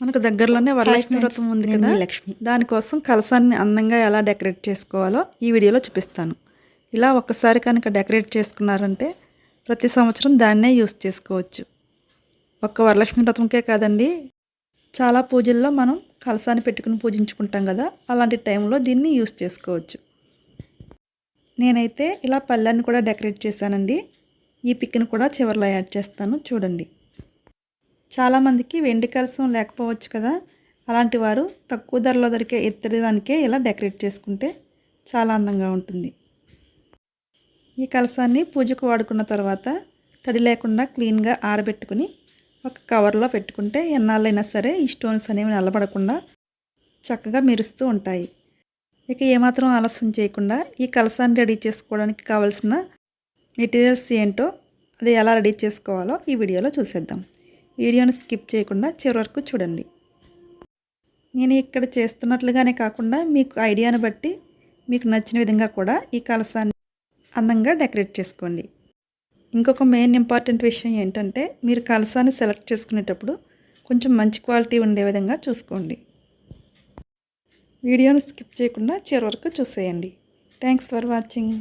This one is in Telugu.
మనకు దగ్గరలోనే వరలక్ష్మి వ్రతం ఉంది కదా లక్ష్మి, దానికోసం కలసాన్ని అందంగా ఎలా డెకరేట్ చేసుకోవాలో ఈ వీడియోలో చూపిస్తాను. ఇలా ఒక్కసారి కనుక డెకరేట్ చేసుకున్నారంటే ప్రతి సంవత్సరం దాన్నే యూస్ చేసుకోవచ్చు. ఒక్క వరలక్ష్మి వ్రతంకే కాదండి, చాలా పూజల్లో మనం కలసాన్ని పెట్టుకుని పూజించుకుంటాం కదా, అలాంటి టైంలో దీన్ని యూస్ చేసుకోవచ్చు. నేనైతే ఇలా పళ్ళని కూడా డెకరేట్ చేశానండి. ఈ పిక్ని కూడా చివరిలో యాడ్ చేస్తాను, చూడండి. చాలామందికి వెండి కలసం లేకపోవచ్చు కదా, అలాంటి వారు తక్కువ ధరలో దొరికే ఎత్తడిదానికే ఇలా డెకరేట్ చేసుకుంటే చాలా అందంగా ఉంటుంది. ఈ కలసాన్ని పూజకు వాడుకున్న తర్వాత తడి లేకుండా క్లీన్గా ఆరబెట్టుకుని ఒక కవర్లో పెట్టుకుంటే ఎన్నాళ్ళైనా సరే ఈ స్టోన్స్ అనేవి నల్లబడకుండా చక్కగా మెరుస్తూ ఉంటాయి. ఇక ఏమాత్రం ఆలస్యం చేయకుండా ఈ కలసాన్ని రెడీ చేసుకోవడానికి కావాల్సిన మెటీరియల్స్ ఏంటో, అది ఎలా రెడీ చేసుకోవాలో ఈ వీడియోలో చూసేద్దాం. వీడియోని స్కిప్ చేయకుండా చివరి వరకు చూడండి. నేను ఇక్కడ చేస్తున్నట్లుగానే కాకుండా మీకు ఐడియాను బట్టి మీకు నచ్చిన విధంగా కూడా ఈ కలసాన్ని అందంగా డెకరేట్ చేసుకోండి. ఇంకొక మెయిన్ ఇంపార్టెంట్ విషయం ఏంటంటే, మీరు కలసాన్ని సెలెక్ట్ చేసుకునేటప్పుడు కొంచెం మంచి క్వాలిటీ ఉండే విధంగా చూసుకోండి. వీడియోని స్కిప్ చేయకుండా చివరి వరకు చూసేయండి. Thanks for watching.